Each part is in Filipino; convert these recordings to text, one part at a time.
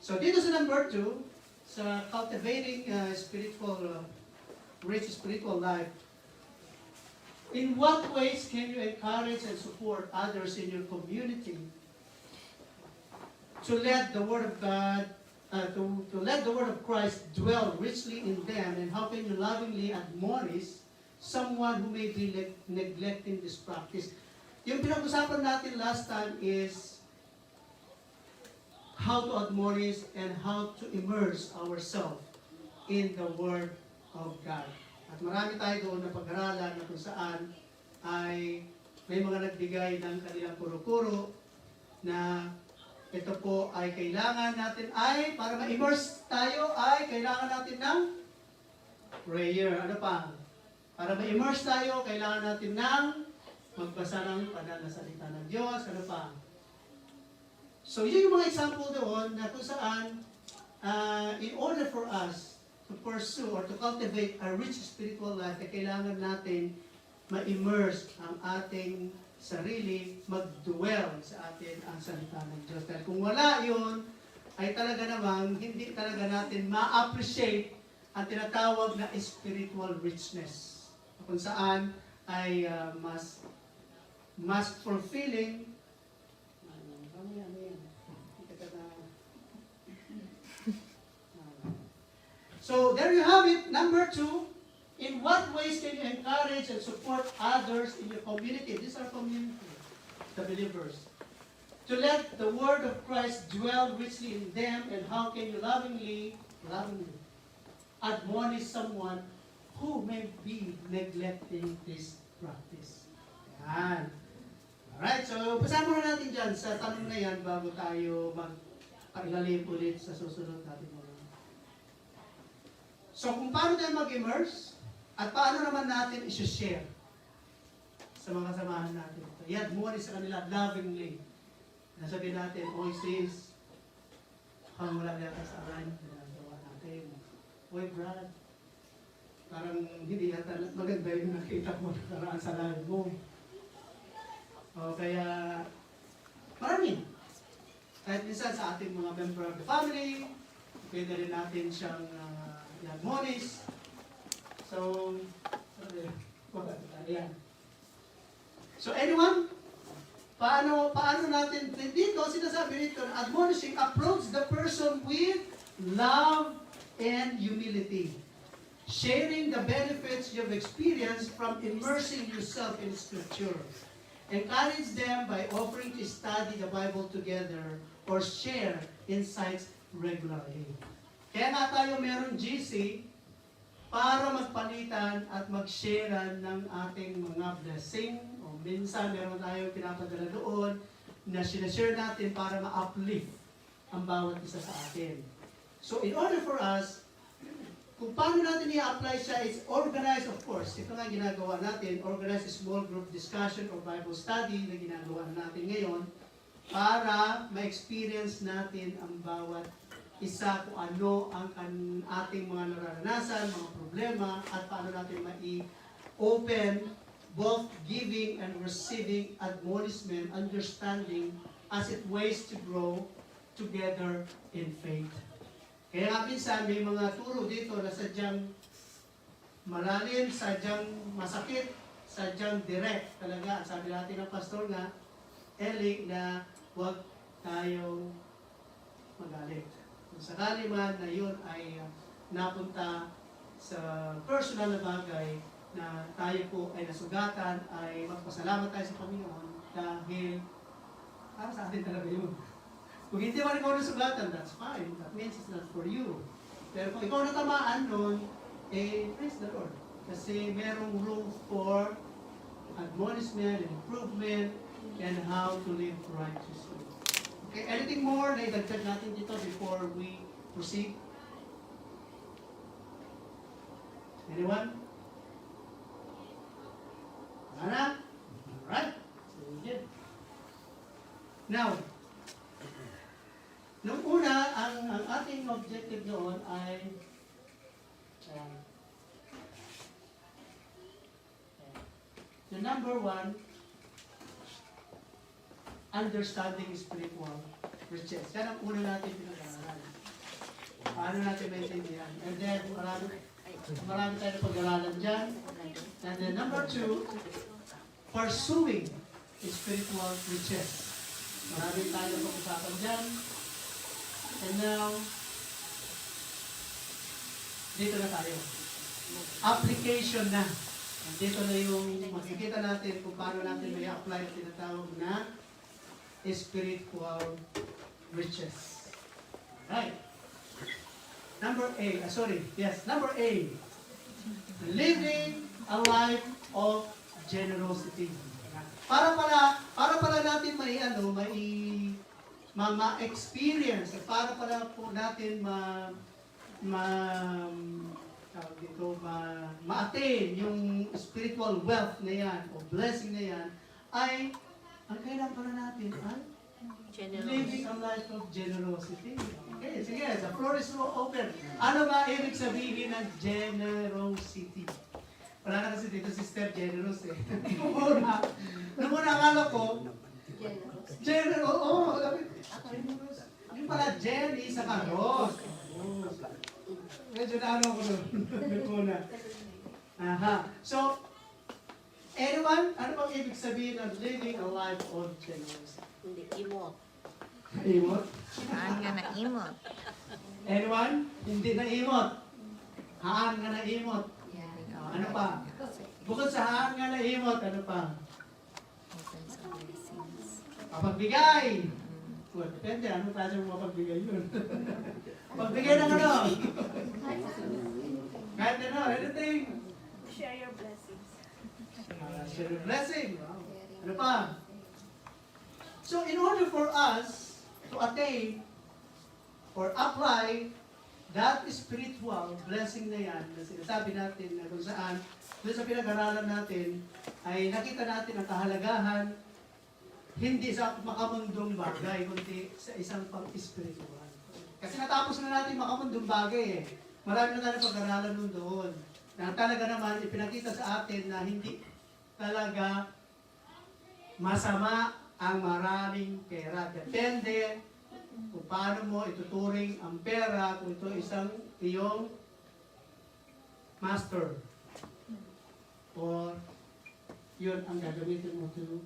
So dito sa number 2, sa cultivating rich spiritual life, in what ways can you encourage and support others in your community to let the Word of God, to let the Word of Christ dwell richly in them, and how can you lovingly admonish someone who may be neglecting this practice? Yung pinag-usapan natin last time is how to admonish and how to immerse ourselves in the Word of God. At marami tayo doon na pag-aralan na kung saan ay may mga nagbigay ng kanilang kuro-kuro na ito po ay kailangan natin ay, para ma-immerse tayo, ay kailangan natin ng prayer. Ano pa? Para ma-immerse tayo, kailangan natin ng magbasa ng banal na salita ng Diyos. Ano pa? So, yun yung mga example doon na kung saan, in order for us to pursue or to cultivate a rich spiritual life, ay kailangan natin ma-immerse ang ating sarili, mag-dwell sa atin ang salita ng Diyos. Dahil kung wala yun, ay talaga namang hindi talaga natin ma-appreciate ang tinatawag na spiritual richness. Kung saan ay mas fulfilling. So there you have it. Number 2, in what ways can you encourage and support others in your community? These are community, the believers. To let the Word of Christ dwell richly in them, and how can you lovingly admonish someone who may be neglecting this practice? Yan. Alright, so umpasahan muna natin dyan sa tanong na yan bago tayo mag-ilalim ulit sa susunod natin mga. So kung paano tayo mag-immerse at paano naman natin i-share sa mga kasamahan natin. I-admonish sa kanila lovingly. Nasabihin natin, oy sis, mukhang wala yata sa aral na ginagawa natin. Oy Brad, parang hindi yata maganda yung nakita mo nakaraan sa live mo. O kaya, marami. Kahit minsan sa ating mga member of the family, pwede rin natin siyang i-admonish. So, so anyone? Paano natin, dito, sinasabi dito, admonishing, approach the person with love and humility. Sharing the benefits you've experienced from immersing yourself in Scripture. Encourage them by offering to study the Bible together or share insights regularly. Kaya nga tayo meron GC para magpalitan at mag-share ng ating mga blessing. O minsan meron tayong pinapadala doon na sinashare natin para ma-uplift ang bawat isa sa atin. So in order for us, kung paano natin i-apply siya is organized, of course. Ito nga ginagawa natin, organized small group discussion or Bible study na ginagawa natin ngayon para ma-experience natin ang bawat isa kung ano ang ating mga nararanasan, mga problema, at paano natin ma-open both giving and receiving admonishment, understanding as it ways to grow together in faith. Kaya nga minsan may mga turo dito na sadyang malalim, sadyang masakit, sadyang direct talaga. Sabi natin ng pastor nga, Eli, na huwag tayong magalit. Kung sakali man na yun ay napunta sa personal na bagay na tayo po ay nasugatan, ay magpasalamat tayo sa Panginoon dahil para sa atin talaga yun. Kung hindi man ikaw nasugatan, that's fine. That means it's not for you. Pero kung ikaw natamaan nun, praise the Lord. Kasi merong room for admonishment, improvement, and how to live righteously. Okay, anything more na idagdag natin dito before we proceed? Anyone? Wala? Alright. Sige. Now, nung una, ang ating objective doon ay the number 1, understanding spiritual riches. Yan ang una natin pinag-aralan. Paano natin maintindihan? And then, marami tayo na pag-aralan dyan. And then number 2, pursuing spiritual riches. Marami tayo na pag-usapan dyan. And now, dito na tayo. Application na. Dito na yung makikita natin kung paano natin may apply ang tinatawag na spiritual riches. Right. Number A. Living a life of generosity. Para pala natin ma-experience, para pala po natin ma-attain yung spiritual wealth na yan, o blessing na yan, ay, ang kailangan pala natin ay living a life of generosity. Okay, sige, the floor is open. Ano ba ibig sabihin ng generosity? Wala na kasi dito si Steph generous eh. Nung muna akala ko, generous. Yung pala Jenny sa karos. Medyo naano ko doon. Aha. So, anyone, ano bang ibig sabihin ng living a life of generosity? Hindi, imot. Imot? Saan ka na imot? Anyone? Hindi na imot. Haan nga na imot. Ano pa? Bukod sa haan nga na imot, ano pa? Mapagbigay. Well, depende, ano klase mo mapagbigay yun? Mapagbigay ng ano? Kahit ano, anything. Share your blessings. Share your blessing. Ano pa? So, in order for us to attain or apply that spiritual blessing na yan, na sinasabi natin na kung saan, doon sa pinag-aralan natin, ay nakita natin ang kahalagahan hindi sa makamundong bagay, kundi sa isang pang-spiritual. Kasi natapos na natin makamundong bagay eh. Marami na tayo pag-aralan nun doon. Na talaga naman, ipinakita sa atin na hindi talaga masama ang maraming pera. Depende kung paano mo ituturing ang pera, kung ito isang iyong master. Or yun ang gagamitin mo to,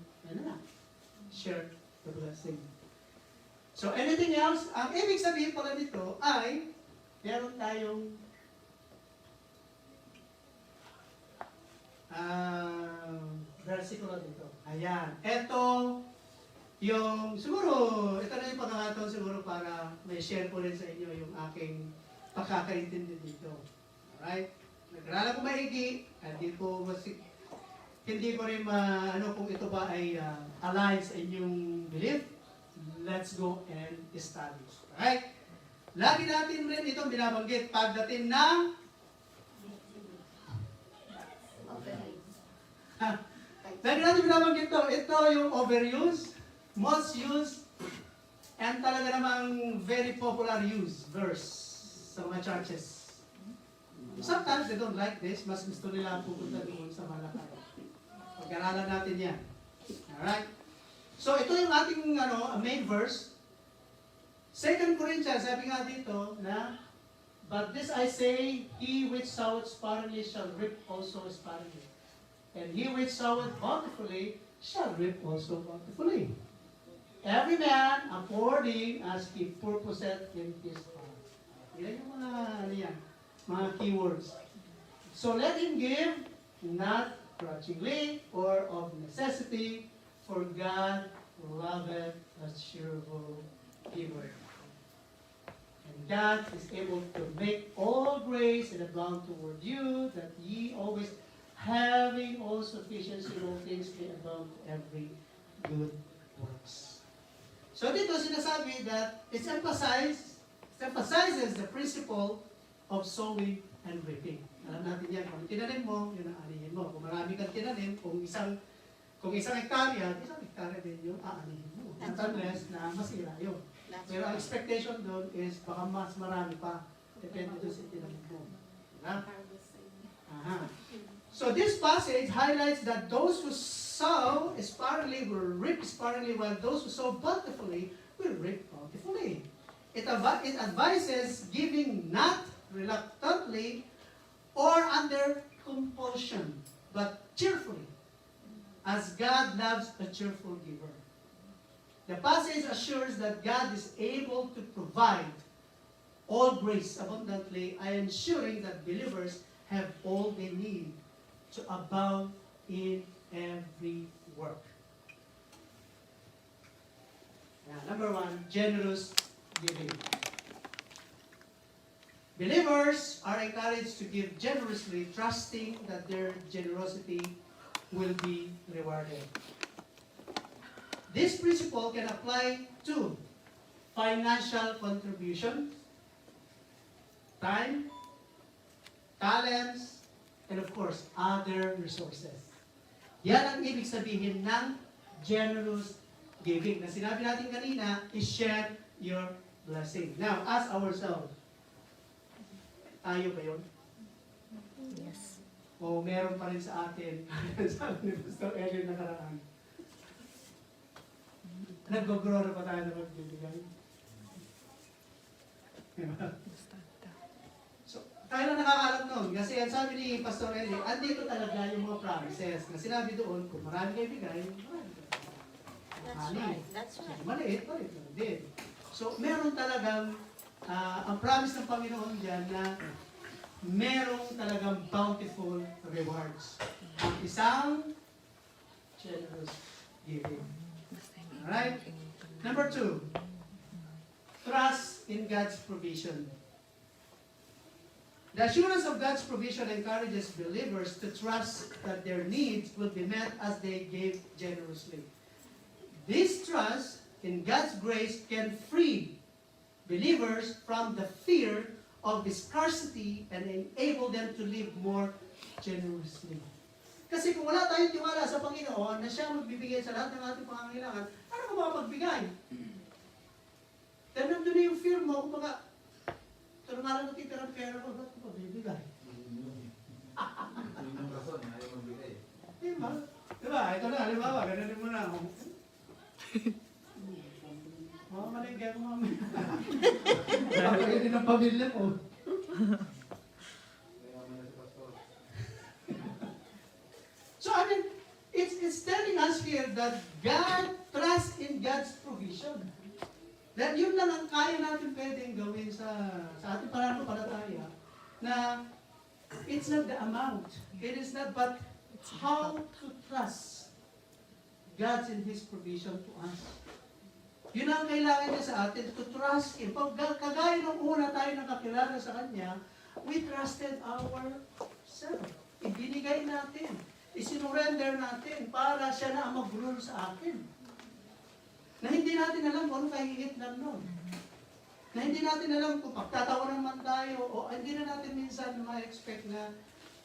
share the blessing. So anything else? Ang ibig sabihin pala nito ay meron tayong versikulo dito. Ayan. Ito yung, siguro, ito na yung pagkakataon siguro para may share ko rin sa inyo yung aking pagkakaintindi dito. Alright? Nag-aralan ko maigi, hindi ko rin ano kung ito ba ay align sa inyong belief. Let's go and study. Alright? Lagi natin rin itong binabanggit pagdating ng lagi natin binabanggit ito. Ito yung overuse, most used, and talaga namang very popular use verse sa mga churches. Sometimes they don't like this, mas gusto nila pupunta doon sa Malakay. Pag-aralan natin yan. Alright? So, ito yung ating main verse. 2 Corinthians, sabi nga dito na, but this I say, he which soweth sparingly shall reap also sparingly. And he which soweth bountifully shall reap also bountifully. Every man according as he purposeth in his heart. Yan yung mga keywords. So, let him give, not grudgingly or of necessity, for God loveth a cheerful giver. And God is able to make all grace and abound toward you, that ye always having all sufficiency in all things may abound to every good works. So dito sinasabi that it emphasizes the principle of sowing and reaping. Alam natin yan, kung tinanim mo, yun ang anihin mo. Kung marami kang tinanim, kung isang hektarya, isang hektarya din yung aanihin mo. Unless na masira yun. Pero ang expectation doon is baka mas marami pa. Depende doon sa tinanim mo. Diba? Aha. So this passage highlights that those who sow sparingly will reap sparingly, while those who sow bountifully will reap bountifully. It advises giving not reluctantly or under compulsion, but cheerfully, as God loves a cheerful giver. The passage assures that God is able to provide all grace abundantly, ensuring that believers have all they need to abound in every work. Now, number one, generous giving. Believers are encouraged to give generously, trusting that their generosity will be rewarded. This principle can apply to financial contribution, time, talents, and of course, other resources. Yan ang ibig sabihin ng generous giving. Na sinabi natin kanina, is share your blessing. Now, ask ourselves, tayo ba yun? Yes. O meron pa rin sa atin, sabi ni Pastor Ellie nakaraan, nag-grow na pa tayo na magbibigay. Diba? So, tayo na nakakalam nun. Kasi ang sabi ni Pastor Ellie, andito talaga yung mga promises. Na sinabi doon, kung marami kayo bigay, marami kayo. That's right. That's right. Maliit lang din. So, meron talagang, ang promise ng Panginoon dyan na merong talagang bountiful rewards. Ang isang generous giving. Alright? Number 2, trust in God's provision. The assurance of God's provision encourages believers to trust that their needs will be met as they give generously. This trust in God's grace can free believers from the fear of scarcity and enable them to live more generously. Kasi kung wala tayong tiwala sa Panginoon na siya magbibigay sa lahat ng ating pangangailangan, ano ka makapagbigay? Dahil nandun na yung fear mo, kumbaga, ito na nga lang natitira ang pera ko, ba't ko magbibigay? Yun yung rason, ayaw magbigay. Diba? Diba? Ito na, halimbawa, gano'n mo na. Maligay ko mamaya. Papagay din ang pamilya ko. Kaya mo na si Pastor. So I mean, it's telling us here that God trusts in God's provision. That yun lang ang kaya natin pwedeng gawin sa ating pananampalataya na it's not the amount. It is not but how to trust God in His provision to us. Yun ang kailangan niya sa atin, to trust Him. Pag kagaya nung una tayo nakakilala sa Kanya, we trusted ourselves. Ibinigay natin. Isinurrender natin para siya na ang mag-rule sa atin. Na hindi natin alam kung ano kahigit lang nun. Na hindi natin alam kung pagtatawanan man tayo o hindi na natin minsan ma-expect na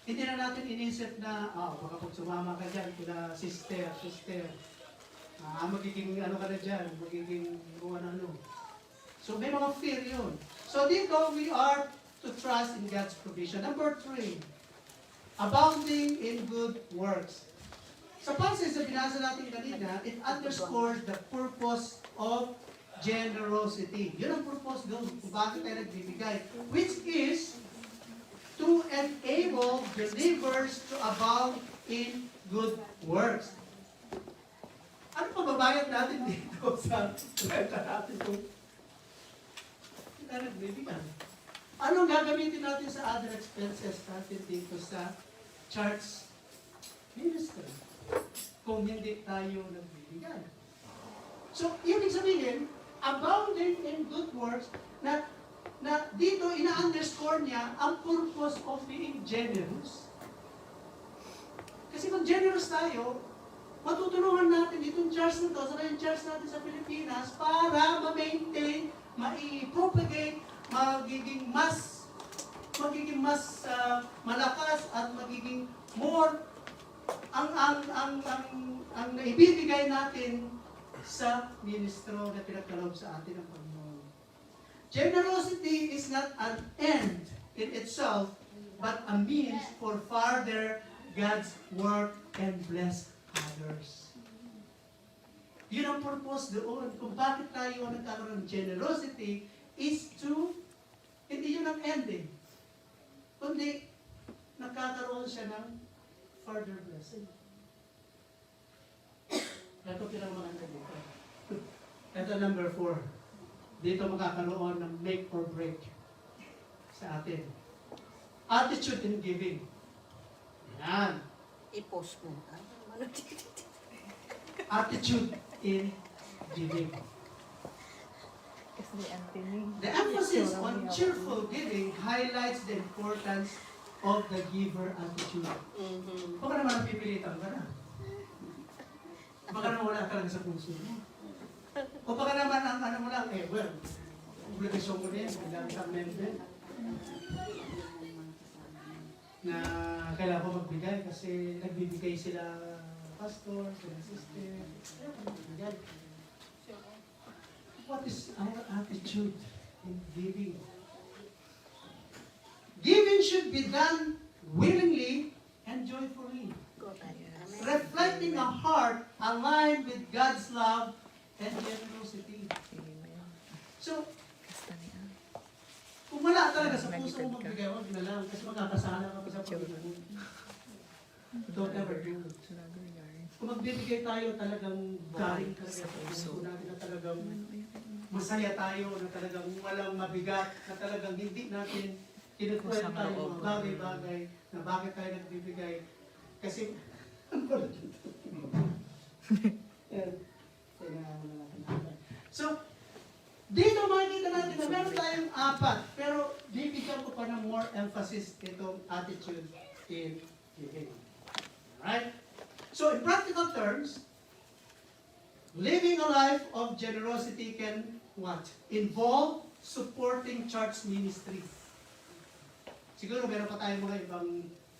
hindi na natin inisip na baka kung sumama ka dyan kila sister. Magiging ano ka na dyan, magiging ano. So may mga fear yun. So dito we are to trust in God's provision. Number 3, abounding in good works. Sa passage na binasa natin kanina, it underscores the purpose of generosity. Yun ang purpose doon kung bakit tayo nagbibigay. Which is to enable believers to abound in good works. Ano pababayad natin dito sa renta natin kung hindi tayo nagbibigay? Anong gagamitin natin sa other expenses natin dito sa church ministry kung hindi tayo nagbibigay? So, ibig sabihin, abounding in good works, na dito ina-underscore niya ang purpose of being generous. Kasi kung generous tayo, matutulungan natin itong church na to, saka yung church natin sa Pilipinas, para ma-maintain, ma-propagate, magiging mas malakas at magiging more ang naibibigay natin sa ministro na pinagkaloob sa atin ng Panginoon. Generosity is not an end in itself, but a means for further God's work and bless others. Yun ang purpose doon. Kung bakit tayo nagkaroon ng generosity is to, hindi yun ang ending. Kundi, nagkakaroon siya ng further blessing. Ito pinamaganda dito. Ito number 4. Dito makakaroon ng make or break sa atin. Attitude in giving. Yan. I-post mo. Attitude in giving. Kasi Anthony. The emphasis on cheerful giving highlights the importance of the giver attitude. Baka naman napipilitan ka na. Baka naman wala talaga sa puso mo. O baka naman ang ano mo lang, well, obligasyon mo din, kailangan sa amendment na kailangan ko magbigay kasi nagbibigay sila pastor, sila sister, magbigay. What is our attitude in giving? Giving should be done willingly and joyfully, reflecting a heart aligned with God's love and generosity. So, kung wala talaga sa puso mo magbigay, wag na lang kasi makakasala ka pa sa Panginoon. Don't ever do it. Kung magbibigay tayo talagang galing talaga sa puso natin na talagang masaya tayo, na talagang walang mabigat, na talagang hindi natin kinukwento tayo mga bagay-bagay na bakit tayo nagbibigay. Kasi, so, dito makikita natin na meron tayong 4, pero bibigyan ko pa ng more emphasis itong attitude in giving. Alright? So, in practical terms, living a life of generosity can what? Involve supporting church ministry. Siguro meron pa tayong mga ibang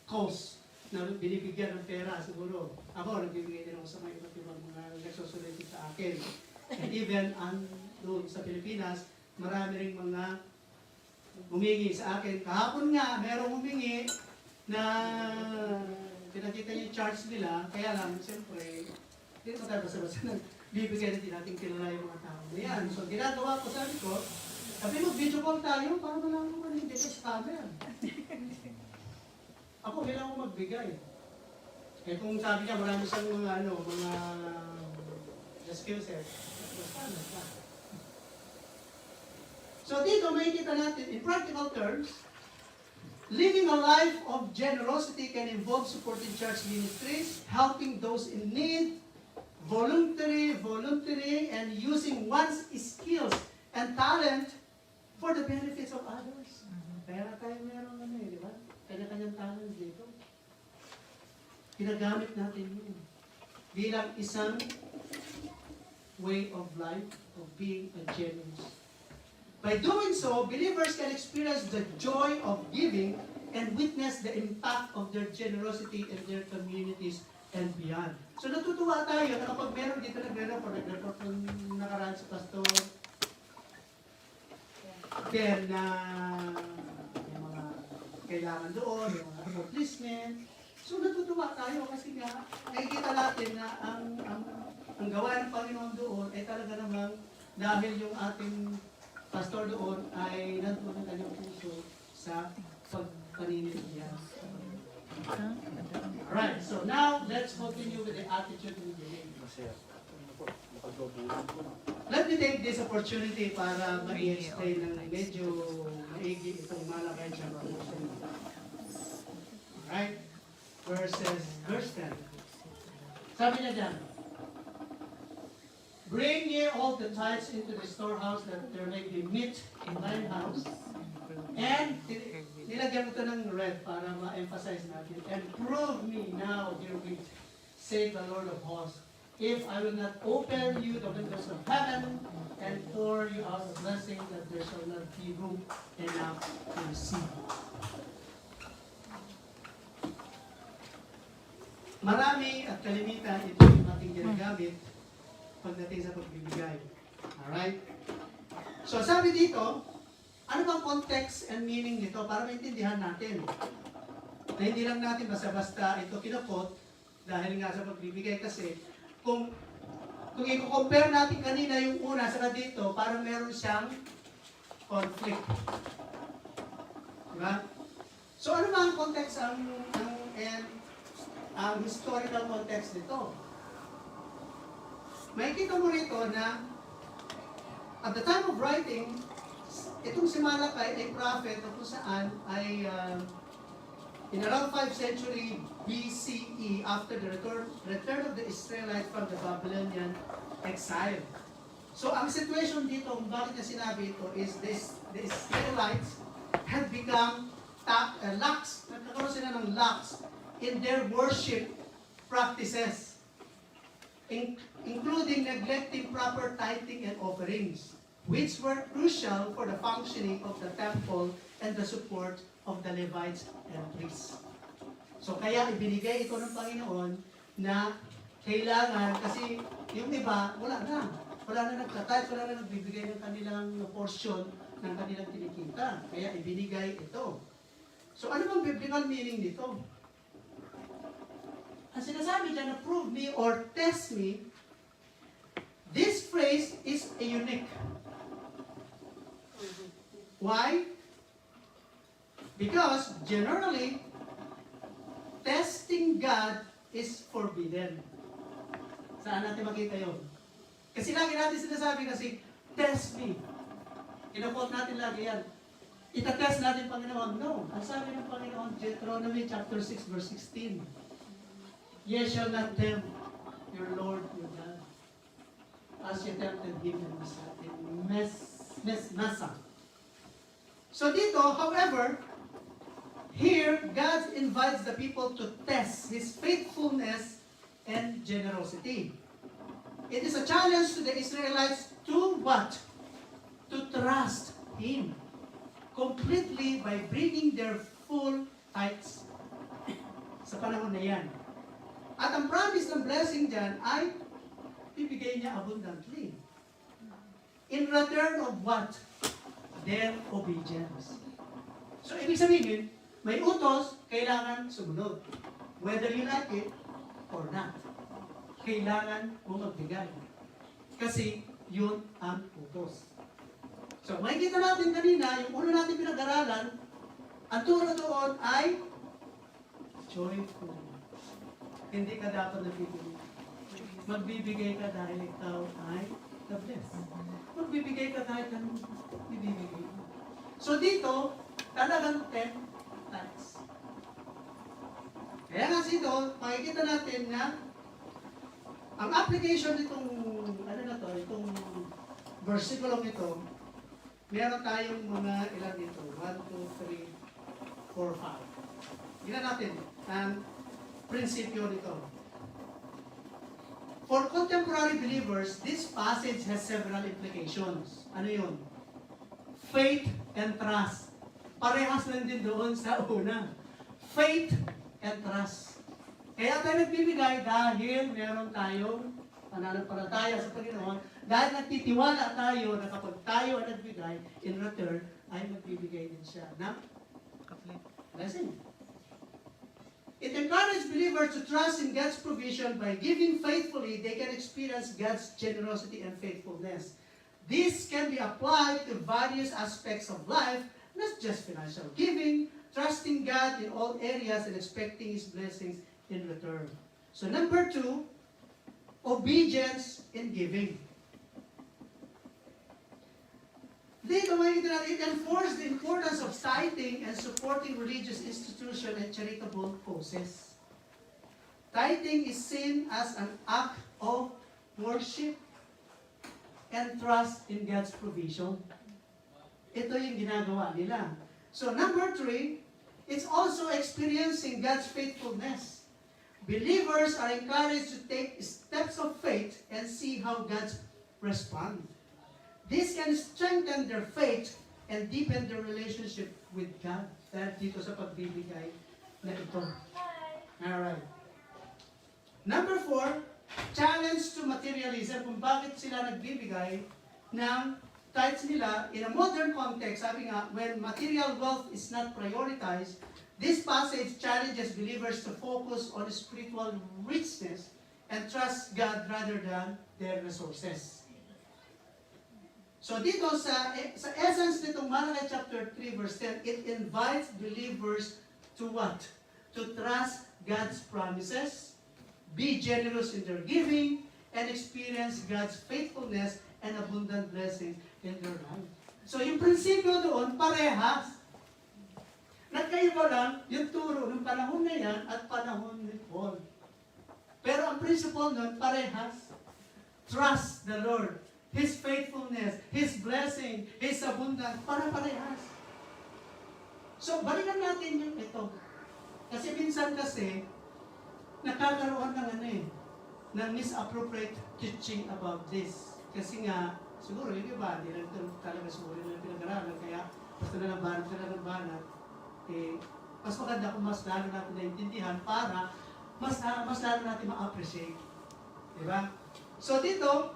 cause na binibigyan ng pera. Siguro ako, nagbibigay din ako sa mga iba't ibang mga nagsusulit sa akin. And even doon sa Pilipinas, marami ring mga humingi sa akin. Kahapon nga, merong humingi na pinakita yung charge nila, kaya lang, siyempre, hindi ko tayo basta-basta nang bibigyan din natin kilala yung mga tao na yan. So, ginagawa ko, sabi mag-video call tayo para malaman mo hindi ka scammer. Ako, kailangan ko magbigay. Eh kung sabi niya, marami siyang mga excuses. So dito, makikita natin, in practical terms, living a life of generosity can involve supporting church ministries, helping those in need, volunteering, and using one's skills and talent for the benefits of others. Kaya tayo meron di ba? Kanya-kanyang talent dito. Ginagamit natin yun bilang isang way of life of being a generous. By doing so, believers can experience the joy of giving and witness the impact of their generosity in their communities and beyond. So natutuwa tayo na kapag meron dito nagre-report ng nakaraan sa pastor, then yung mga kailangan doon, yung mga accomplishment. So natutuwa tayo kasi nga nakikita natin na ang gawa ng Panginoon doon ay talaga namang dahil yung ating pastor doon ay nandun ang kanyang puso sa pagpaninig niya. Alright, so now let's continue with the attitude in giving. Let me take this opportunity para ma-explain ng medyo maigi itong malakay siya. Alright? Verse 10. Sabi niya dyan, bring ye all the tithes into the storehouse that there may be meat in thine house. And nilagyan ito ng red para ma-emphasize natin. And prove me now herewith, say the Lord of hosts, if I will not open you the windows of heaven and pour you out a blessing that there shall not be room enough to receive. Marami at kalimitan ito yung ating ginagamit pagdating sa pagbibigay. Alright? So sabi dito, ano bang context and meaning nito para maintindihan natin? na hindi lang natin basta-basta ito kinukot dahil nga sa pagbibigay kasi kung i-compare natin kanina yung una sa dito, parang meron siyang conflict. Diba? So ano ba ang context, ang historical context nito? Makikita mo rito na at the time of writing, itong si Malakay ay prophet na kung saan ay in around 5th century BCE after the return of the Israelites from the Babylonian exile. So ang situation dito, kung bakit niya sinabi ito, is the Israelites had become lax, nagkakaroon sila ng lax in their worship practices, including neglecting proper tithing and offerings, which were crucial for the functioning of the temple and the support of the Levites and priests. So kaya ibinigay ito ng Panginoon na kailangan, kasi yung iba, wala na nagtatithe, wala na nagbibigay ng kanilang portion ng kanilang kinikita. Kaya ibinigay ito. So ano bang biblical meaning nito? Ang sinasabi dyan na prove me or test me, this phrase is a unique. Why? Because generally, testing God is forbidden. Saan natin makita yun? Kasi lagi natin sinasabi kasi, test me. Kinapot natin lagi yan. Itatest natin Panginoon. No. Ang sabi ng Panginoon, Deuteronomy chapter 6 verse 16. Ye shall not tempt your Lord your God, as ye tempted him in Massa. So dito, however, here, God invites the people to test His faithfulness and generosity. It is a challenge to the Israelites to what? To trust Him completely by bringing their full tithes sa panahon na yan. At ang promise ng blessing dyan ay bibigay niya abundantly. In return of what? Their obedience. So, ibig sabihin, may utos, kailangan sumunod. Whether you like it or not. Kailangan mo magbigay. Kasi, yun ang utos. So, makikita natin kanina, yung una natin pinag-aralan, ang turo doon ay joyful. Hindi ka dapat nabibigay. Magbibigay ka dahil ikaw ay the-bless. Magbibigay ka kahit anong bibigay. So dito, talagang 10 times. Kaya nga dito, makikita natin na ang application nitong, itong versikulong ito, meron tayong mga ilan dito. 1, 2, 3, 4, 5. Tingnan natin ang prinsipyo nito. For contemporary believers, this passage has several implications. Ano yun? Faith and trust. Parehas lang din doon sa una. Faith and trust. Kaya tayo nagbibigay dahil meron tayong pananampalataya sa Panginoon, dahil nagtitiwala tayo na kapag tayo ay nagbigay, in return, ay magbibigay din siya ng blessing. It encourages believers to trust in God's provision. By giving faithfully, they can experience God's generosity and faithfulness. This can be applied to various aspects of life, not just financial giving, trusting God in all areas and expecting His blessings in return. So number 2, obedience in giving. Dito makikita natin, it enforces the importance of tithing and supporting religious institutions and charitable causes. Tithing is seen as an act of worship and trust in God's provision. Ito yung ginagawa nila. So number 3, it's also experiencing God's faithfulness. Believers are encouraged to take steps of faith and see how God responds. This can strengthen their faith and deepen their relationship with God. Dahil dito sa pagbibigay na ito. Alright. Number 4, challenge to materialism. Kung bakit sila nagbibigay ng tithes nila in a modern context. Sabi nga, when material wealth is not prioritized, This passage challenges believers to focus on spiritual richness and trust God rather than their resources. So dito sa essence nitong Malachi chapter 3 verse 10, it invites believers to what? To trust God's promises, be generous in their giving, and experience God's faithfulness and abundant blessings in their life. So yung prinsipyo doon, parehas. Nagkaiba lang yung turo ng panahon na yan at panahon ni Paul. Pero ang prinsipyo doon, parehas. Trust the Lord. His faithfulness, His blessing, His abundance, parehas. So, balikan natin yung ito. Kasi minsan nakakaroon ng misappropriate teaching about this. Kasi nga, siguro yung iba, hindi lang talaga siguro yung pinag-aralan, kaya basta na ng banat, mas maganda kung mas lalo natin naintindihan para mas lalo natin ma-appreciate. Diba? So dito,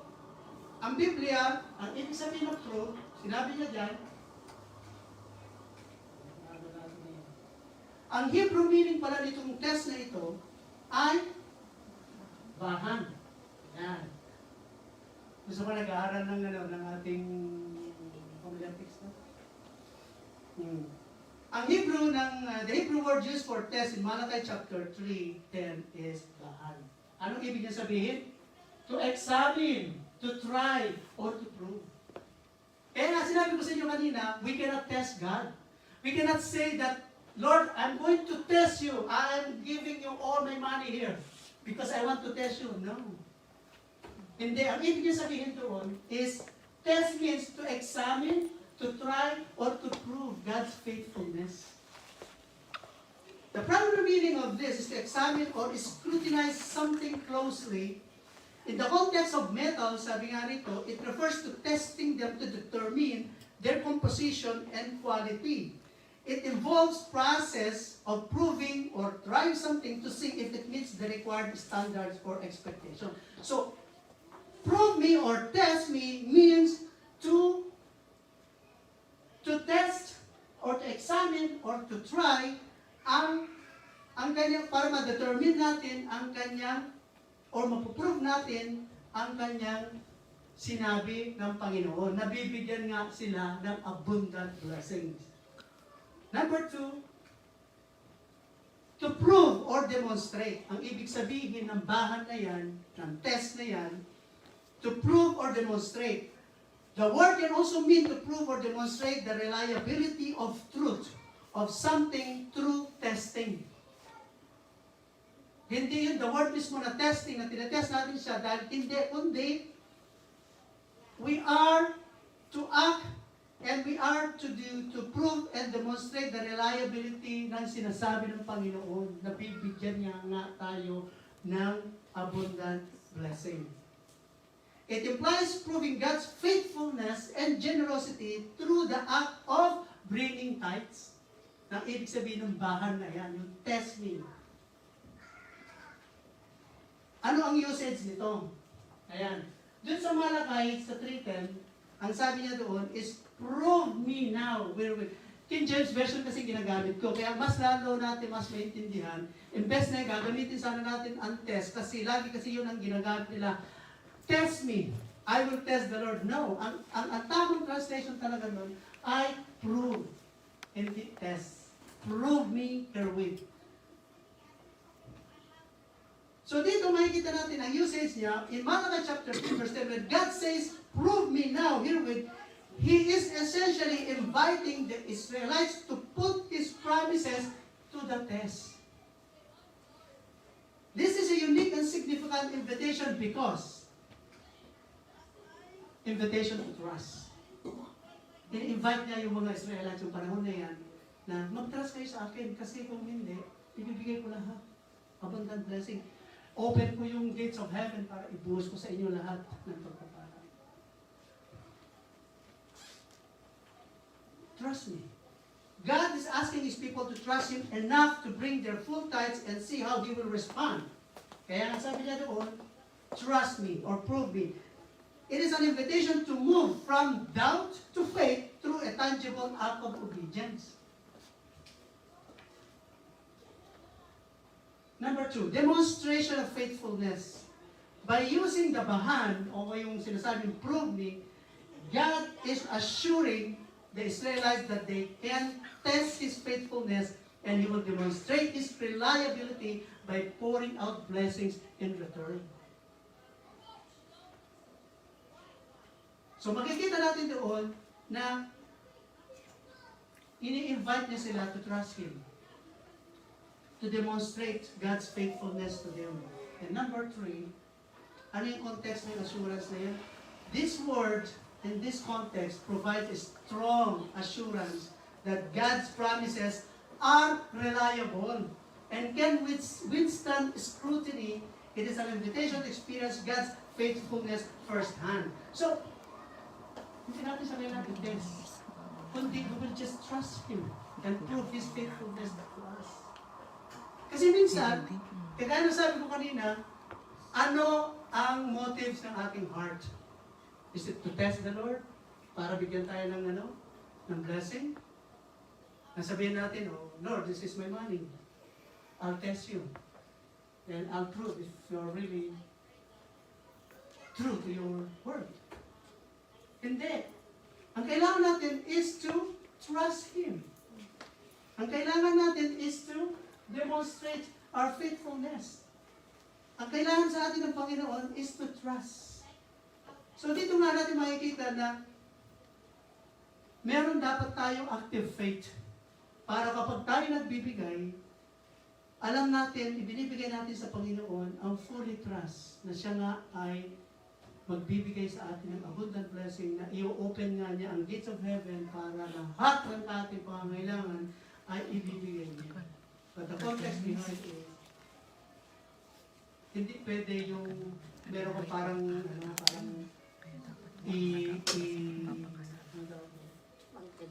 ang Biblia, ang ibig sabihin ng truth, sinabi niya dyan, ang Hebrew meaning pala nitong test na ito ay bahan. Yan. Gusto ko nag-aaral ng ating homiletics na? Ang Hebrew the Hebrew word used for test in Malachi chapter 3:10 is bahan. Anong ibig niya sabihin? To examine, to try, or to prove. Kaya nga sinabi ko sa inyo kanina, we cannot test God. We cannot say that, Lord, I'm going to test you. I'm giving you all my money here because I want to test you. No. Hindi. Ang ibig niya sabihin doon is, test means to examine, to try, or to prove God's faithfulness. The primary meaning of this is to examine or scrutinize something closely. In the context of metal, sabi nga rito, it refers to testing them to determine their composition and quality. It involves process of proving or trying something to see if it meets the required standards or expectation. So, prove me or test me means to test or to examine or to try ang kanyang, para ma-determine natin ang kanyang or mapuprove natin ang kanyang sinabi ng Panginoon. Nabibigyan nga sila ng abundant blessings. Number 2, to prove or demonstrate. Ang ibig sabihin ng bahan na yan, ng test na yan, to prove or demonstrate. The word can also mean to prove or demonstrate the reliability of truth, of something through testing. Hindi yun, the word mismo na testing, na tinetest natin siya, dahil hindi, kundi, we are to act and we are to prove and demonstrate the reliability ng sinasabi ng Panginoon na bibigyan niya nga tayo ng abundant blessing. It implies proving God's faithfulness and generosity through the act of bringing tithes. Na ibig sabihin ng bahan na yan, yung testing. Ano ang usage nito? Ayan. Doon sa Malachi, sa 3:10, ang sabi niya doon is, prove me now wherewith. King James Version kasi ginagamit ko, kaya mas lalo natin mas maintindihan. Imbes na gagamitin sana natin ang test, kasi lagi kasi yun ang ginagamit nila. Test me, I will test the Lord. No, ang tamang translation talaga nun ay prove, hindi test. Prove me herewith. So dito makikita natin ang usage niya in Malachi chapter 2 verse 10, when God says, prove me now herewith, He is essentially inviting the Israelites to put His promises to the test. This is a unique and significant invitation because invitation to trust. In-invite niya yung mga Israelites yung panahon na yan na mag-trust kayo sa akin kasi kung hindi, ibibigay ko lahat. Abundant blessing. Open ko yung gates of heaven para ibuhos ko sa inyo lahat ng pagpapala. Trust me. God is asking His people to trust Him enough to bring their full tithes and see how He will respond. Kaya ang sabi niya doon, trust me or prove me. It is an invitation to move from doubt to faith through a tangible act of obedience. Number 2, demonstration of faithfulness. By using the bahan, o yung sinasabing prove me, God is assuring the Israelites that they can test His faithfulness and He will demonstrate His reliability by pouring out blessings in return. So makikita natin doon na ini-invite niya sila to trust Him, to demonstrate God's faithfulness to them. And number 3, ano yung context ng assurance na yan? This word, in this context, provides a strong assurance that God's promises are reliable and can withstand scrutiny. It is an invitation to experience God's faithfulness firsthand. So, hindi natin sa natin test, kundi we will just trust Him and prove His faithfulness to us. Kasi minsan, kagaya na sabi ko kanina, ano ang motives ng ating heart? Is it to test the Lord? Para bigyan tayo ng blessing? Nasabihin natin, oh, Lord, this is my money. I'll test you. And I'll prove if you're really true to your word. Hindi. Ang kailangan natin is to trust Him. Ang kailangan natin is to demonstrate our faithfulness. Ang kailangan sa atin ng Panginoon is to trust. So dito nga natin makikita na meron dapat tayong active faith para kapag tayo nagbibigay, alam natin, ibinibigay natin sa Panginoon ang fully trust na siya nga ay magbibigay sa atin ng abundant blessing na i-open nga niya ang gates of heaven para lahat ng ating pangangailangan ay ibibigay niya. But the context behind it, hindi pwede yung meron ka parang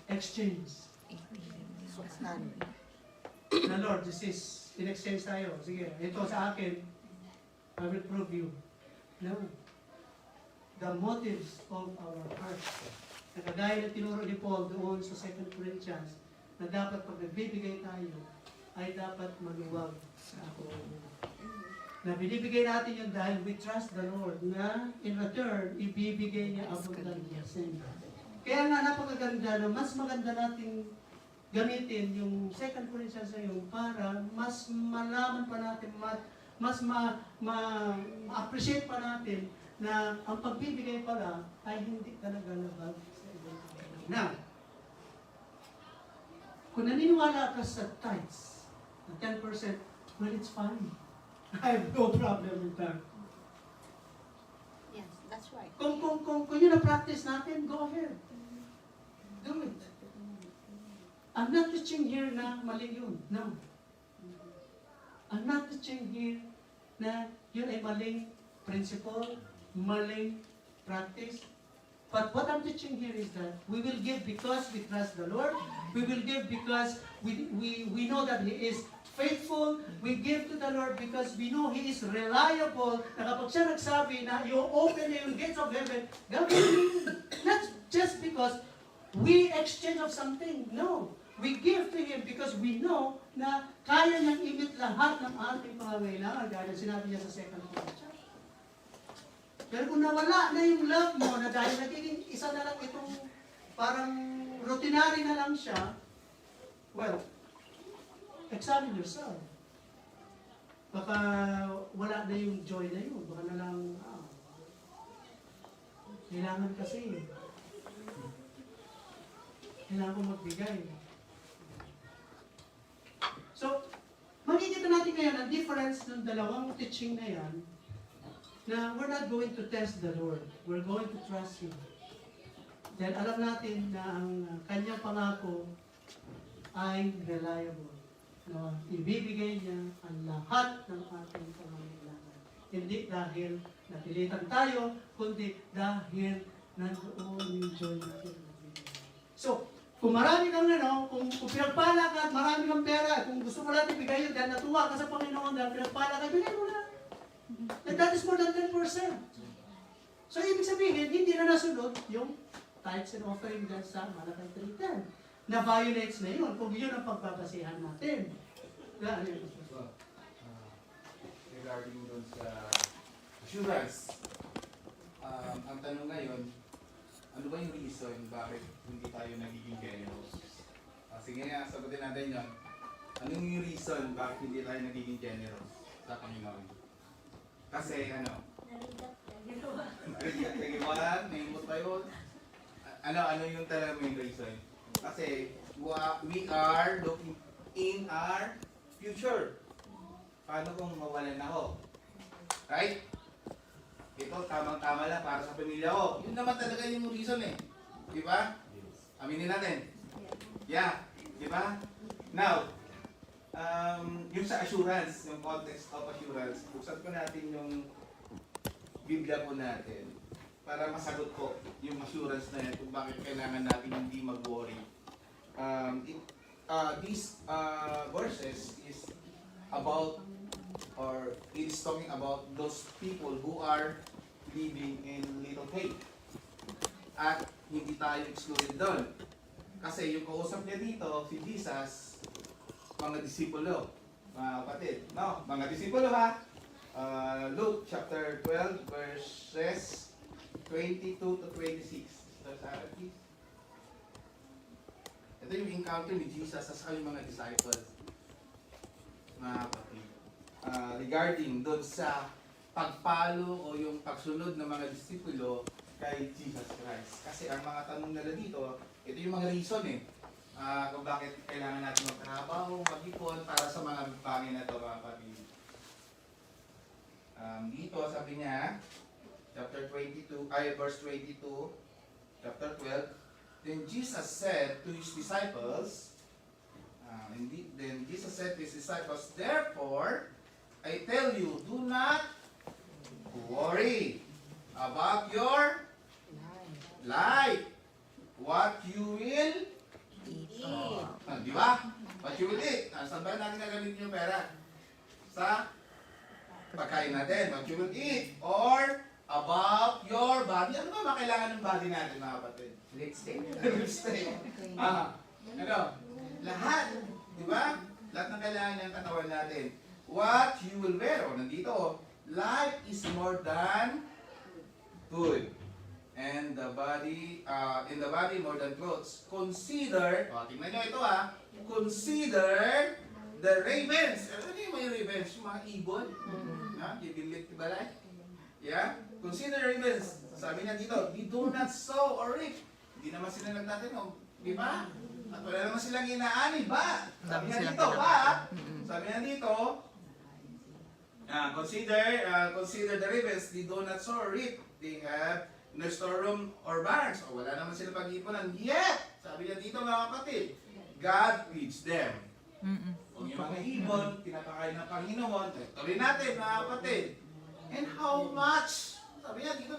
exchange. Na Lord, this is in exchange tayo. Sige, ito sa akin, I will prove you. No. The motives of our hearts. Nakagaya ng tinuro ni Paul doon sa 2 Corinthians, na dapat pag nagbibigay tayo, ay dapat maluwag sa ako. Na binibigay natin yun dahil we trust the Lord na in return, ibibigay niya abundant blessing. Kaya nga napakaganda na mas maganda nating gamitin yung 2 Corinthians na yun para mas malaman pa natin, mas ma-appreciate pa natin na ang pagbibigay pala ay hindi talaga labag sa ibang tao. Now, kung naniniwala ka sa tithes, na 10%, well, it's fine. I have no problem with that. Yes, that's right. Kung yun ang practice natin, go ahead. Do it. I'm not teaching here na mali yun. No. I'm not teaching here na yun ay maling principle, maling practice. But what I'm teaching here is that we will give because we trust the Lord. We will give because we know that He is faithful. We give to the Lord because we know He is reliable. Na kapag siya nagsabi na i-open niya yung gates of heaven, gagawin niya. Not just because we exchange of something. No. We give to Him because we know na kaya niyang imit lahat ng ating pangangailangan. Dahil sinabi niya sa 2 Corinthians. Pero kung nawala na yung love mo na dahil nagiging isa na lang itong parang routinary na lang siya, well, examine yourself. Baka wala na yung joy na yun. Baka na lang, kailangan kasi. Kailangan ko magbigay. So, makikita natin ngayon ang difference ng dalawang teaching na yan, na we're not going to test the Lord. We're going to trust Him. Dahil alam natin na ang kanyang pangako ay reliable. No, ibibigay niya ang lahat ng ating pangangailangan. Hindi dahil napilitan tayo, kundi dahil nandoon yung joy natin. So, kung marami kang kung pinagpala ka at marami kang pera, kung gusto mo natin bigay yun dahil natuwa ka sa Panginoon dahil pinagpala ka, bigay mo na. And that is more than 10%. So, ibig sabihin, hindi na nasunod yung tithes and offering dyan sa Malakay 3:10. Na-violates na yun kung yun ang pagbabasihan natin. regarding dun sa assurance. Ang tanong ngayon, ano ba yung reason bakit hindi tayo nagiging generous? Sige nga, sagutin natin yun. Anong yung reason bakit hindi tayo nagiging generous sa Panginoon? Kasi ano? Narigat, naimot pa yun. Ano yung talaga yung reason? Kasi we are looking in our future. Paano kung mawalan ako? Right? Ito, tamang-tama lang para sa pamilya ko. Yun naman talaga yung reason eh. Di ba? Aminin natin. Yeah. Di ba? Now, yung sa assurance, yung context of assurance, buksan po natin yung Biblia po natin para masagot ko yung assurance na yan kung bakit kailangan natin hindi mag-worry. These verses is about, or it is talking about those people who are living in little faith. At hindi tayo excluded doon. Kasi yung kausap niya dito, si Jesus, mga disipulo, mga kapatid. No, mga disipulo ha. Luke chapter 12 verses 22 to 26. Please. Ito yung encounter ni Jesus sa yung mga disciples. Mga kapatid. Regarding doon sa pagpalo o yung pagsunod ng mga disipulo kay Jesus Christ. Kasi ang mga tanong nila dito, ito yung mga reason eh. Kung bakit kailangan natin magtrabaho, mag-ipon para sa mga bagay na ito, mga kapatid. Dito sabi niya, chapter 22, verse 22, chapter 12, then Jesus said to his disciples, then Jesus said to his disciples, therefore, I tell you, do not worry about your life, what you will Eat. di ba? What you will eat. Saan ba natin gagamitin yung pera? Sa pagkain natin. What you will eat. Or about your body. Ano ba makailangan ng body natin, mga kapatid? Lipstick. Lipstick. Ano? Lahat. Di ba? Lahat ng kailangan ng katawan natin. What you will wear. O, nandito. Life is more than food. And the body, in the body more than clothes. Consider, tingnan nyo ito consider the ravens. Ano yung mga ravens? Yung mga ibon? Gibilit, balay? Yeah? Consider ravens. Sabi niya dito, they do not sow or reap. Hindi naman sila nagtatanong. Di ba? At wala naman silang inaani ba? Sabi niya dito, ba? Sabi niya dito, consider the ravens, they do not sow or reap. They have no storeroom or barns. O wala naman sila pag-iipunan. Yet, sabi niya dito mga kapatid, God feeds them. O yung mga ibon, pinapakain ng Panginoon. Tuloy natin mga kapatid. And how much, sabi niya dito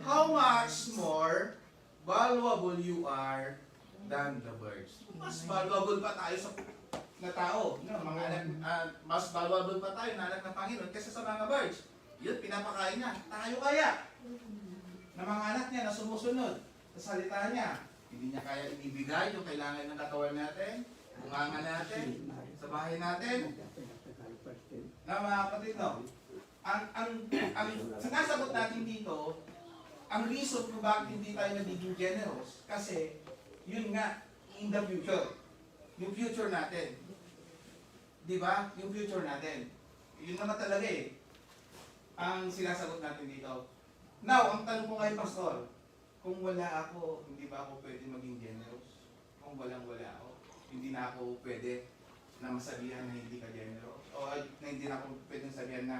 how much more valuable you are than the birds. Mas valuable pa tayo sa na tao. No, mga anak, mas valuable pa tayo na anak ng Panginoon kaysa sa mga birds. Yun, pinapakain niya. Tayo kaya na mga anak niya na sumusunod sa salita niya. Hindi niya kaya ibibigay yung kailangan ng katawan natin, bunganga natin, sa bahay natin. Na mga kapatid, no? Ang sinasagot natin dito, ang reason kung bakit hindi tayo nagiging generous, kasi yun nga, in the future. Yung future natin. Di ba? Yung future natin. Yun naman talaga eh. Ang sinasagot natin dito. Now, ang tanong ko kay Pastor, kung wala ako, hindi ba ako pwede maging generous? Kung walang-wala ako, hindi na ako pwede na masabihan na hindi ka generous? O na hindi na ako pwede masabihan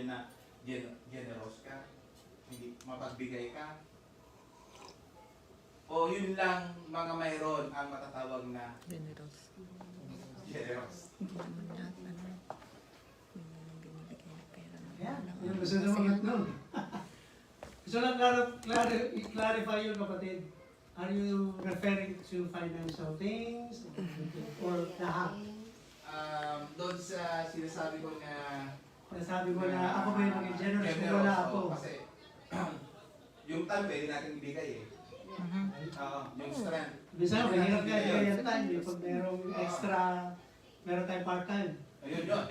na generous ka? Hindi mapagbigay ka? O yun lang mga mayroon ang matatawag na Generous. generous? Yeah, yung gusto na mga nun. Gusto lang i-clarify yun, kapatid. Are you referring to financial things? Or lahat? Doon sa sinasabi ko na Sabi mo na ako ba yung maging generous kung wala ako? Kasi yung time pwede natin ibigay eh. Yung strength. Bisa, mahirap nga yung time. Pag merong extra, meron tayong part-time. Ayun yun.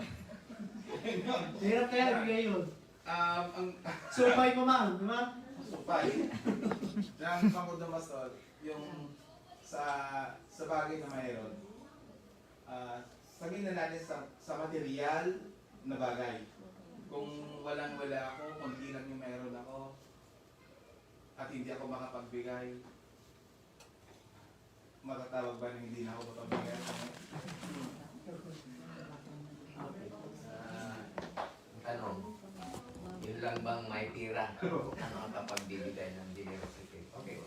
Hirap kaya ibigay yun. Ang Supay ko, ma'am. Di ba? supay ng Bangkod ng Bastol, yung sa bagay na mayroon. Sabihin na natin sa material na bagay. Kung walang-wala ako, konti lang yung mayroon ako, at hindi ako makapagbigay, matatawag ba na hindi na ako mapagbigay? Tanong, yun lang bang may tira? Ano ang kapagbibigay ng generosity? Okay,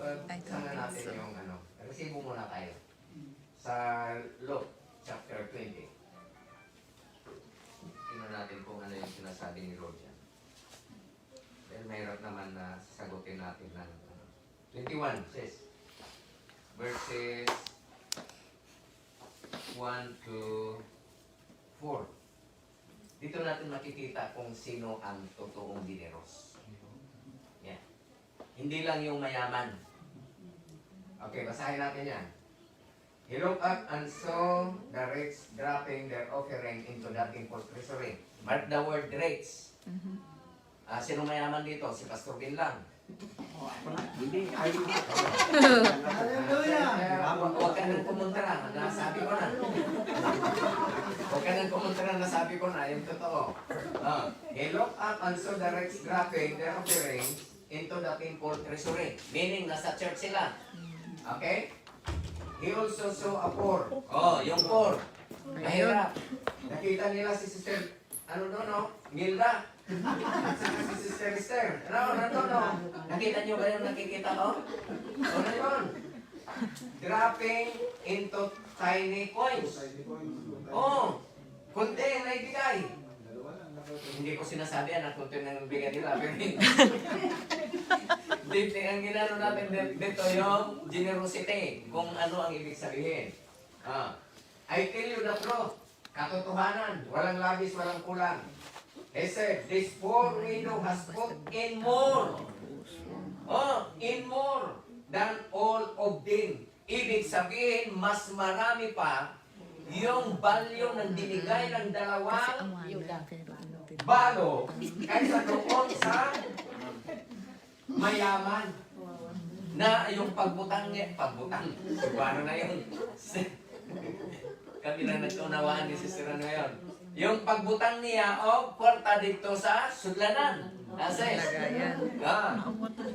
sana natin yung ano. Resibo muna tayo. Sa Luke chapter 20. Tingnan natin kung ano yung sinasabi ni Lord dyan. Dahil mayroon naman na sagutin natin ng 21 says, verses 1 to 4. Dito natin makikita kung sino ang totoong dineros. Yan. Hindi lang yung mayaman. Okay, basahin natin yan. He looked up and saw the rich dropping their offering into the temple treasury. Mark the word rich. Sino mayaman dito? Si Pastor Bin lang. Hallelujah! Huwag ka nang kumontra. Nasabi ko na. Huwag ka nang kumontra. Nasabi ko na. Yung totoo. He looked up and saw the rich dropping their offerings into the temple treasury. Meaning, nasa church sila. Okay? He also saw a poor. Oh, yung poor. Mahirap. Nakita nila si Sister, Gilda. Si Sister Esther. No. Nakita niyo ba yung nakikita ko? Ano yun? Dropping into tiny coins. Oh, kunti ang naibigay. Hindi ko sinasabi na kunti na naibigay nila. Pero dito, ang ginano natin dito yung generosity. Kung ano ang ibig sabihin. I tell you the truth. Katotohanan. Walang labis, walang kulang. He said, this poor widow has put in more. In more than all of them. Ibig sabihin, mas marami pa yung value ng binigay ng dalawang balo kaysa doon sa mayaman. Na yung pagbutang, paano na yun? Kami lang nagtunawaan ni Sister ngayon. Yung pagbutang niya o kwarta dito sa sudlanan. Ases.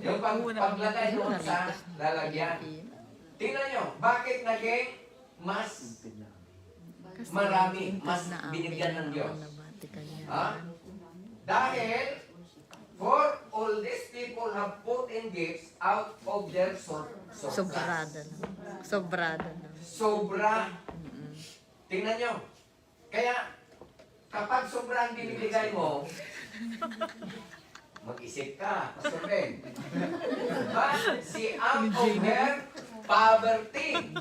Yung paglagay doon sa lalagyan. Tingnan nyo, bakit naging mas marami, mas binigyan ng Diyos? Dahil for all these people have put in gifts out of their Sobrada na. Sobra. Tingnan nyo. Kaya, kapag sobrang binibigay mo, mag-isip ka, Pastor Ben. But si out of her poverty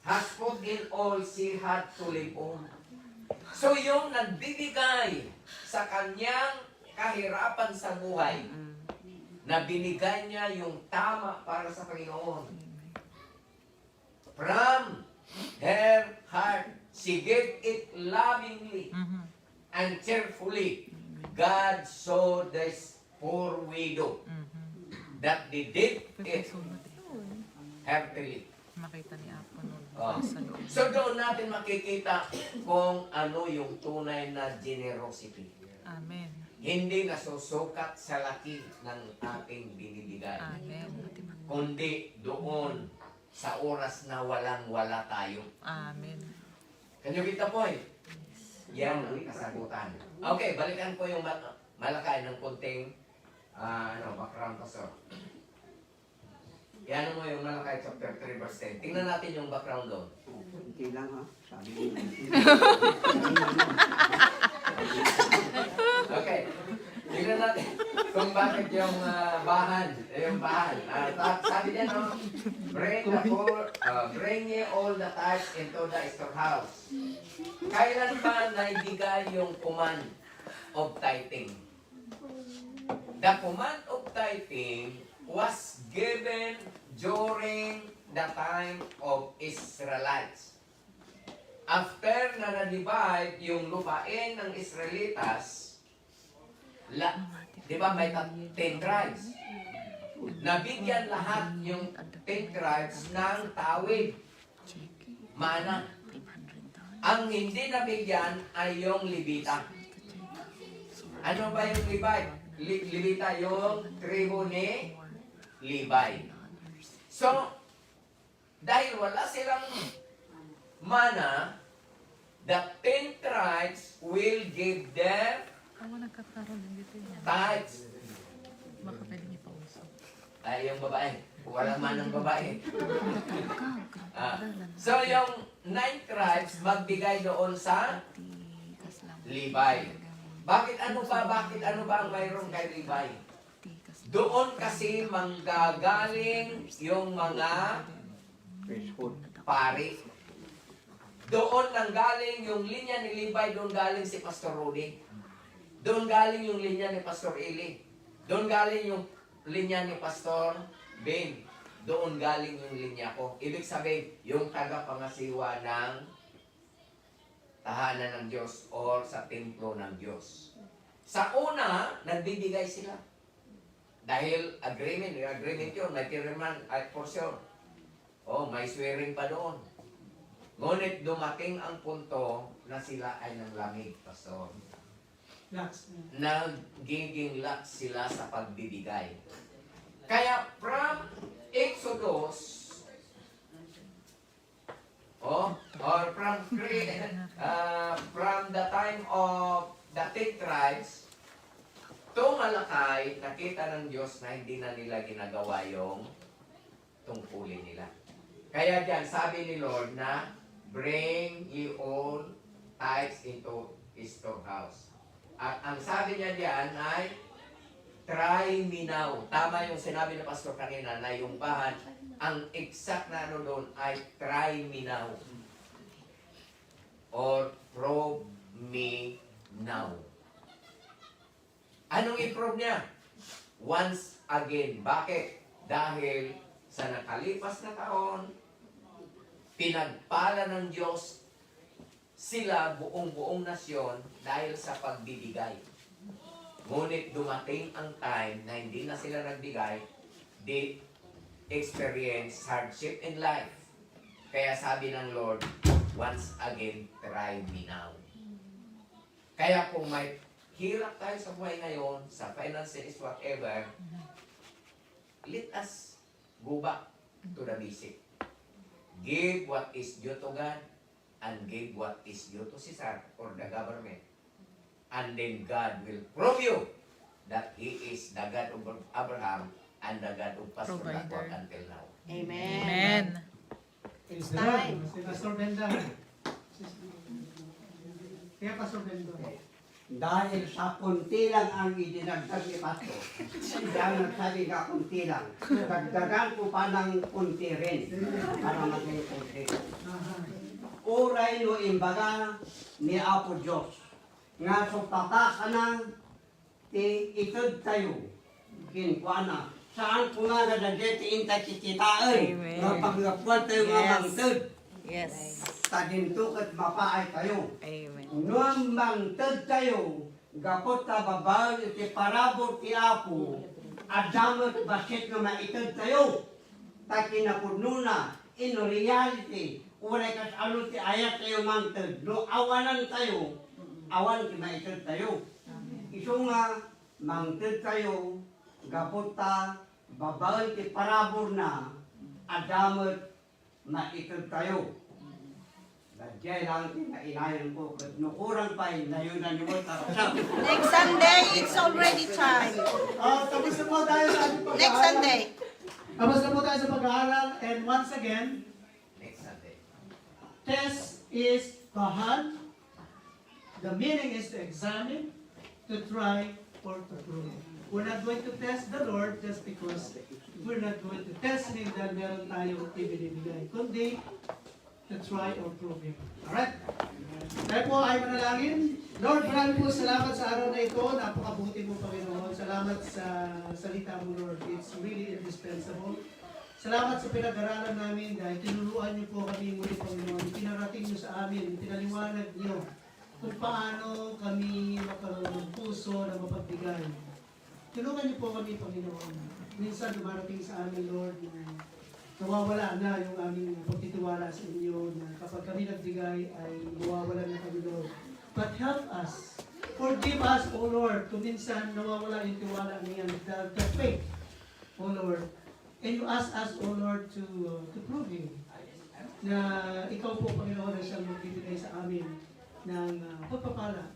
has put in all she had to live on. So yung nagbibigay sa kanyang kahirapan sa buhay, na binigay niya yung tama para sa Panginoon. From her heart, she gave it lovingly and cheerfully. God saw this poor widow that they did it heartily. Makita ni Apo nun. So doon natin makikita kung ano yung tunay na generosity. Amen. Hindi nasusukat sa laki ng ating binibigay. Amen. Kundi doon sa oras na walang-wala tayo. Amen. Can you get the point? Yan ang kasagutan. Okay, balikan ko yung malakay ng konting background pastor. Yan mo yung Malakay chapter 3 verse 10. Tingnan natin yung background doon. Hindi lang ha, sabi niyo. Okay. Tingnan natin kung bakit yung bahan. Sabi niya, no? Bring ye all the tithes into the storehouse. Kailan ba naibigay yung command of tithing? The command of tithing was given during the time of Israelites. after na na-divide yung lupain ng Israelitas, di ba may 10 tribes? Nabigyan lahat yung 10 tribes ng tawid. Mana. Ang hindi nabigyan ay yung Levita. Ano ba yung Levita? Yung tribo ni Levi. So, dahil wala silang mana, the 10 tribes will give them Ako nagkakaroon ng dito niya. tithes. Baka pwede niya pausap. Ay, yung babae. Walang manang babae. So, yung 9 tribes magbigay doon sa Levi. Bakit ano ba ang mayroon kay Levi? Doon kasi manggagaling yung mga Priesthood. pari. Doon nang galing yung linya ni Levi, doon galing si Pastor Rudy. Doon galing yung linya ni Pastor Eli. Doon galing yung linya ni Pastor Ben. Doon galing yung linya ko. Ibig sabihin, yung tagapangasiwa ng tahanan ng Diyos or sa templo ng Diyos. Sa una, nagbibigay sila. Dahil agreement yun, may pirman, for sure. Oh, may swearing pa doon. Ngunit dumating ang punto na sila ay nanglamig, Pastor. Last. Nagiging lax sila sa pagbibigay. Kaya from Exodus, or from the time of the 10 tribes, tumalakay, nakita ng Diyos na hindi na nila ginagawa yung tungkulin nila. Kaya dyan, sabi ni Lord na, bring ye all tithes into his storehouse. At ang sabi niya diyan ay, try me now. Tama yung sinabi ni Pastor kanina na yung bahan, ang exact na ano doon ay try me now. Or prove me now. Anong i-prove niya? Once again. Bakit? Dahil sa nakalipas na taon, pinagpala ng Diyos sila buong nasyon dahil sa pagbibigay. Ngunit dumating ang time na hindi na sila nagbigay, they experience hardship in life. Kaya sabi ng Lord, once again, try me now. Kaya kung may hirap tayo sa buhay ngayon, sa finances, whatever, let us go back to the basic. Give what is due to God and give what is due to Caesar or the government. And then God will prove you that He is the God of Abraham and the God of Pastor Provider. Lacor until now. Amen. Amen. Praise the Lord. Si Pastor Benda. Kaya Pastor Benda. Dahil sa kunti lang ang idinagdag ni Pasto, siya nagsabi ka kunti lang. Dagdagan ko pa ng kunti rin para maging kunti. Uray no imbaga ni Apo Diyos. Nga supata ka na ti itod tayo. Kinkwa na. Saan ko nga nadageti inta kikitaan. Amen. Nga paglapuan tayo nga Yes. mangtod. Yes. Tadinto kat mapaay tayo. Amen. Noong mangtod tayo, gapot ka babal iti parabot ti Apo, adamot basit nga maitod tayo. Takinapurno na, in reality, uray kas ano ti ayat tayo mangtod, no awanan tayo, awan ti maitod tayo. Iso nga, mangtod tayo, gapot ta, babal ti parabor na, adamot maitod tayo. Dadya lang inayan ko, kat nukurang pa yun, nayunan niyo mo tarasap. Next Sunday, it's already time. Tapos na po tayo sa ating pag-aaral. Next Sunday. Tapos na po tayo sa pag-aaral. And once again, Next Sunday. test is bahan. The meaning is to examine, to try, or to prove. We're not going to test the Lord just because we're not going to test Him dahil meron tayong ibinibigay. Kundi, to try or prove Him. Alright? Kaya po ay manalangin. Lord, maraming po salamat sa araw na ito. Napakabuti mo, Panginoon. Salamat sa salita mo, Lord. It's really indispensable. Salamat sa pinag-aralan namin dahil tinuruan niyo po kami muli, Panginoon. Pinarating niyo sa amin, pinaliwanag niyo kung paano kami magkaroon ng puso na mapagbigay. Tulungan niyo po kami, Panginoon. Minsan dumarating sa amin, Lord, na nawawala na yung aming pagtitiwala sa inyo, na kapag kami nagbigay ay nawawala na kami, Lord. But help us. Forgive us, O Lord, kung minsan nawawala yung tiwala niyan, the faith, O Lord. And you ask us, O Lord, to prove you na ikaw po, Panginoon, na siyang magbibigay sa amin ng pagpapala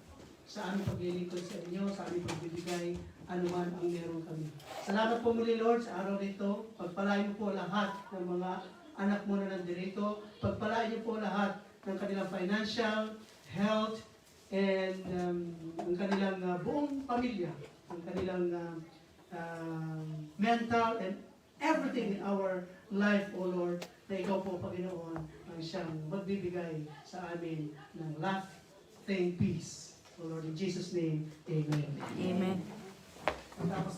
sa aming paglilingkod sa inyo, sa aming pagbibigay, anuman ang meron kami. Salamat po muli, Lord, sa araw nito. Pagpalain mo po lahat ng mga anak mo na nandirito. Pagpalain niyo po lahat ng kanilang financial, health, and ang kanilang buong pamilya, ang kanilang mental, and everything in our life, O Lord, na ikaw po, Panginoon, ang siyang magbibigay sa amin ng lasting peace. O Lord, in Jesus' name, Amen. Amen. Tapos